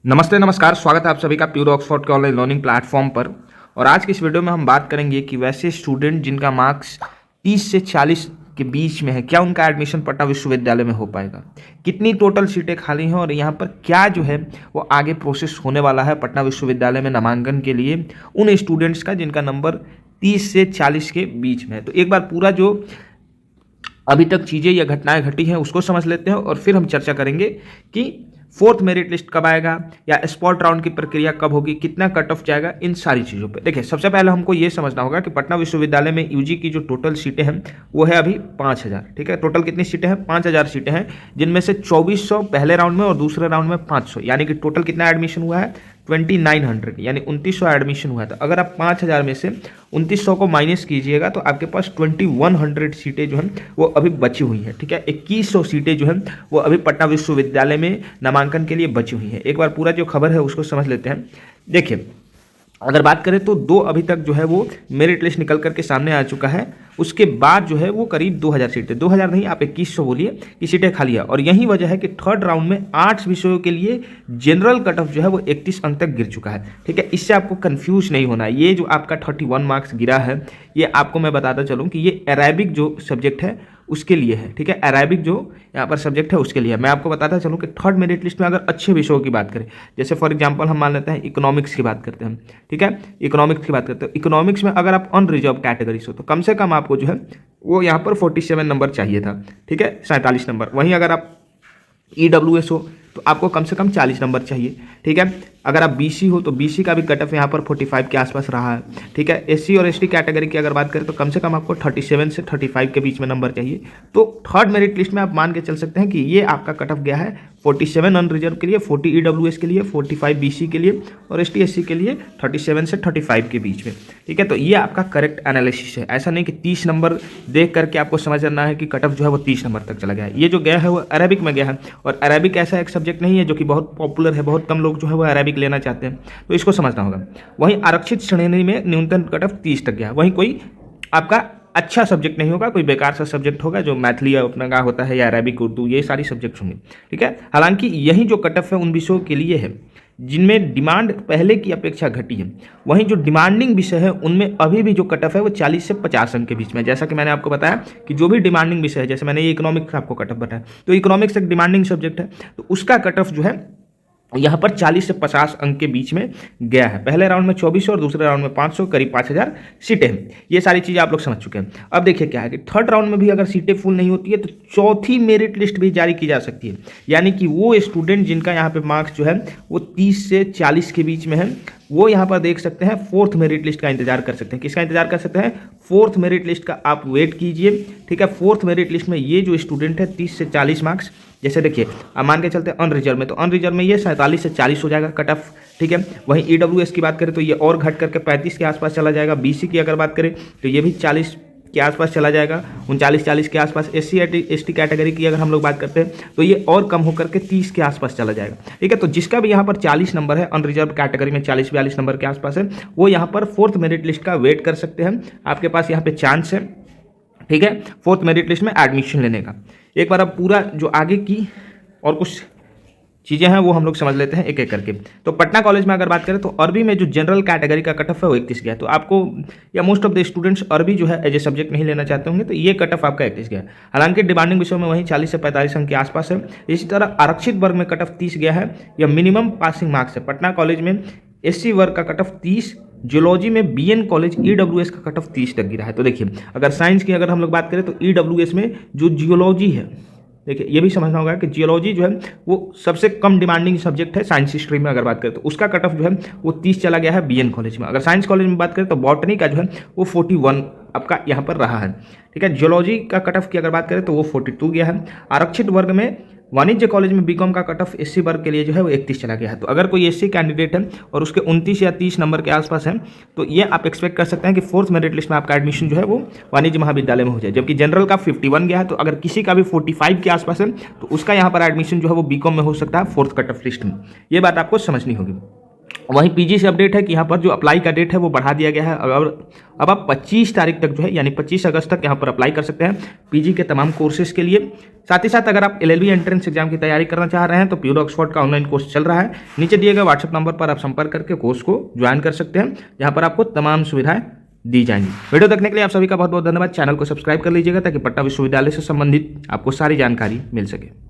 नमस्ते नमस्कार, स्वागत है आप सभी का प्योर ऑक्सफोर्ड के ऑनलाइन लर्निंग प्लेटफॉर्म पर। और आज की इस वीडियो में हम बात करेंगे कि वैसे स्टूडेंट जिनका मार्क्स 30 से 40 के बीच में है, क्या उनका एडमिशन पटना विश्वविद्यालय में हो पाएगा, कितनी टोटल सीटें खाली हैं और यहाँ पर क्या जो है वो आगे प्रोसेस होने वाला है पटना विश्वविद्यालय में नामांकन के लिए उन स्टूडेंट्स का जिनका नंबर 30 से 40 के बीच में है। तो एक बार पूरा जो अभी तक चीज़ें या घटनाएं घटी हैं उसको समझ लेते हैं और फिर हम चर्चा करेंगे कि फोर्थ मेरिट लिस्ट कब आएगा या स्पॉट राउंड की प्रक्रिया कब होगी, कितना कट ऑफ जाएगा, इन सारी चीज़ों पे। देखिए, सबसे पहले हमको ये समझना होगा कि पटना विश्वविद्यालय में यूजी की जो टोटल सीटें हैं वो है अभी 5000। ठीक है, टोटल कितनी सीटें हैं? 5000 सीटें हैं, जिनमें से 2400 पहले राउंड में और दूसरे राउंड में 500, यानी कि टोटल कितना एडमिशन हुआ है? 2900, यानी 2900 एडमिशन हुआ है। तो अगर आप 5000 में से 2900 को माइनस कीजिएगा तो आपके पास 2100 सीटें जो हैं वो अभी बची हुई हैं। ठीक है, 2100 सीटें जो हैं वो अभी पटना विश्वविद्यालय में नामांकन के लिए बची हुई हैं। एक बार पूरा जो खबर है उसको समझ लेते हैं। देखिए, अगर बात करें तो 2 अभी तक जो है वो मेरिट लिस्ट निकल करके सामने आ चुका है। उसके बाद जो है वो करीब 2000 सीटें, 2000 नहीं, आप 2100 बोलिए कि सीटें खाली है। और यही वजह है कि थर्ड राउंड में 8 विषयों के लिए जनरल कट ऑफ जो है वो 31 अंक तक गिर चुका है। ठीक है, इससे आपको कंफ्यूज नहीं होना है। ये जो आपका 31 मार्क्स गिरा है, ये आपको मैं बताता चलूँ कि ये अरेबिक जो सब्जेक्ट है उसके लिए है। ठीक है, अरेबिक जो यहाँ पर सब्जेक्ट है उसके लिए मैं आपको बताता चलूँ कि थर्ड मेरिट लिस्ट में अगर अच्छे विषयों की बात करें, जैसे फॉर एग्जांपल हम मान लेते हैं इकोनॉमिक्स की बात करते हैं। ठीक है, इकोनॉमिक्स की बात करते हैं। इकोनॉमिक्स में अगर आप अनरिजर्व कैटेगरी से हो तो कम से कम आपको जो है वो यहाँ पर 47 नंबर चाहिए था। ठीक है, 47 नंबर। वहीं अगर आप EWS हो तो आपको कम से कम 40 नंबर चाहिए। ठीक है, अगर आप BC हो तो BC का भी कट ऑफ यहाँ पर 45 के आसपास रहा है। ठीक है, SC और ST कैटेगरी की अगर बात करें तो कम से कम आपको 37 से 35 के बीच में नंबर चाहिए। तो थर्ड मेरिट लिस्ट में आप मान के चल सकते हैं कि ये आपका कट ऑफ गया है 47 अनरिजर्व के लिए, 40 EWS के लिए, 45 BC के लिए और ST SC के लिए 37 से 35 के बीच में। ठीक है, तो ये आपका करेक्ट एनालिसिस है। ऐसा नहीं कि 30 नंबर देख करके आपको समझना है कि कट ऑफ जो है वो 30 नंबर तक चला गया है। ये जो गया है वो अरेबिक में गया है, और अरेबिक ऐसा एक सब्जेक्ट नहीं है जो कि बहुत पॉपुलर है, बहुत कम लोग जो है वो अरेबिक लेना चाहते हैं, तो इसको समझना होगा। वहीं आरक्षित श्रेणी में न्यूनतम कट ऑफ 30 तक गया। वहीं कोई आपका अच्छा सब्जेक्ट नहीं होगा, कोई बेकार सा सब्जेक्ट होगा जो मैथिली अपना का होता है या अरेबिक, उर्दू, ये सारी सब्जेक्ट होंगे। ठीक है, हालांकि यही जो कट ऑफ है उन विषयों के लिए है जिनमें डिमांड पहले की अपेक्षा घटी है। वहीं जो डिमांडिंग विषय है उनमें अभी भी जो कट ऑफ है वो 40 से 50 अंक के बीच में। जैसा कि मैंने आपको बताया कि जो भी डिमांडिंग विषय है, जैसे मैंने ये इकोनॉमिक्स आपको कट ऑफ बताया, तो इकोनॉमिक्स एक डिमांडिंग सब्जेक्ट है, तो उसका कट ऑफ जो है यहाँ पर 40 से 50 अंक के बीच में गया है। पहले राउंड में 2400 और दूसरे राउंड में 500, करीब 5000 सीटें हैं। ये सारी चीज़ें आप लोग समझ चुके हैं। अब देखिए क्या है कि थर्ड राउंड में भी अगर सीटें फुल नहीं होती है तो चौथी मेरिट लिस्ट भी जारी की जा सकती है। यानी कि वो स्टूडेंट जिनका यहाँ पे मार्क्स जो है वो 30 से 40 के बीच में है, वो यहाँ पर देख सकते हैं फोर्थ मेरिट लिस्ट का इंतजार कर सकते हैं। किसका इंतजार कर सकते हैं? फोर्थ मेरिट लिस्ट का आप वेट कीजिए। ठीक है, फोर्थ मेरिट लिस्ट में ये जो स्टूडेंट है 30 से 40 मार्क्स, जैसे देखिए अब मान के चलते हैं अनरिजर्व में, तो अनरिजर्व में ये 47 से 40 हो जाएगा कट ऑफ। ठीक है, वहीं EWS की बात करें तो ये और घट करके 35 के आसपास चला जाएगा। BC की अगर बात करें तो ये भी 40 के आसपास चला जाएगा, 39-40 के आसपास। SC ST कैटेगरी की अगर हम लोग बात करते हैं तो ये और कम होकर के 30 के आसपास चला जाएगा। ठीक है, तो जिसका भी यहाँ पर 40 नंबर है, अनरिजर्व कैटेगरी में 40-42 नंबर के आसपास है, वो यहाँ पर फोर्थ मेरिट लिस्ट का वेट कर सकते हैं। आपके पास यहाँ पे चांस है, ठीक है, फोर्थ मेरिट लिस्ट में एडमिशन लेने का। एक बार अब पूरा जो आगे की और कुछ चीज़ें हैं वो हम लोग समझ लेते हैं एक एक करके। तो पटना कॉलेज में अगर बात करें तो अरबी में जो जनरल कैटेगरी का कट ऑफ है वो 31 गया है। तो आपको या मोस्ट ऑफ द स्टूडेंट्स अरबी जो है एज ए सब्जेक्ट नहीं लेना चाहते होंगे, तो ये कट ऑफ आपका 31 गया है। हालांकि डिमांडिंग विषयों में वहीं 40 से 45 अंक के आसपास है। इसी तरह आरक्षित वर्ग में कट ऑफ 30 गया है, यह मिनिमम पासिंग मार्क्स है। पटना कॉलेज में SC वर्ग का कट ऑफ 30, जियोलॉजी में BN कॉलेज EWS का कट ऑफ 30 तक गिरा है। तो देखिए, अगर साइंस की अगर हम लोग बात करें तो EWS में जो जियोलॉजी है, देखिए ये भी समझना होगा कि जियोलॉजी जो है वो सबसे कम डिमांडिंग सब्जेक्ट है साइंस स्ट्रीम में अगर बात करें तो उसका कट ऑफ जो है वो 30 चला गया है BN कॉलेज में। अगर साइंस कॉलेज में बात करें तो बॉटनी का जो है वो 41 आपका यहाँ पर रहा है। ठीक है, जियोलॉजी का कट ऑफ की अगर बात करें तो वो 42 गया है। आरक्षित वर्ग में वाणिज्य कॉलेज में BCom का कट ऑफ SC वर्ग के लिए जो है वो 31 चला गया है। तो अगर कोई SC कैंडिडेट है और उसके 29 या 30 नंबर के आसपास है तो ये आप एक्सपेक्ट कर सकते हैं कि फोर्थ मेरिट लिस्ट में आपका एडमिशन जो है वो वाणिज्य महाविद्यालय में हो जाए। जबकि जनरल का 51 गया है, तो अगर किसी का भी 45 के आसपास है तो उसका यहाँ पर एडमिशन जो है वो BCom में हो सकता है फोर्थ कट ऑफ लिस्ट में। ये बात आपको समझनी होगी। वहीं पीजी से अपडेट है कि यहाँ पर जो अप्लाई का डेट है वो बढ़ा दिया गया है। अब आप 25 तारीख तक जो है यानी 25 अगस्त तक यहाँ पर अप्लाई कर सकते हैं पीजी के तमाम कोर्सेज के लिए। साथ ही साथ अगर आप एलएलबी एंट्रेंस एग्जाम की तैयारी करना चाह रहे हैं तो प्योर ऑक्सफोर्ड का ऑनलाइन कोर्स चल रहा है। नीचे दिए गए व्हाट्सएप नंबर पर आप संपर्क करके कोर्स को ज्वाइन कर सकते हैं, जहाँ पर आपको तमाम सुविधाएं दी जाएंगी। वीडियो देखने के लिए आप सभी का बहुत बहुत धन्यवाद। चैनल को सब्सक्राइब कर लीजिएगा ताकि पटना विश्वविद्यालय से संबंधित आपको सारी जानकारी मिल सके।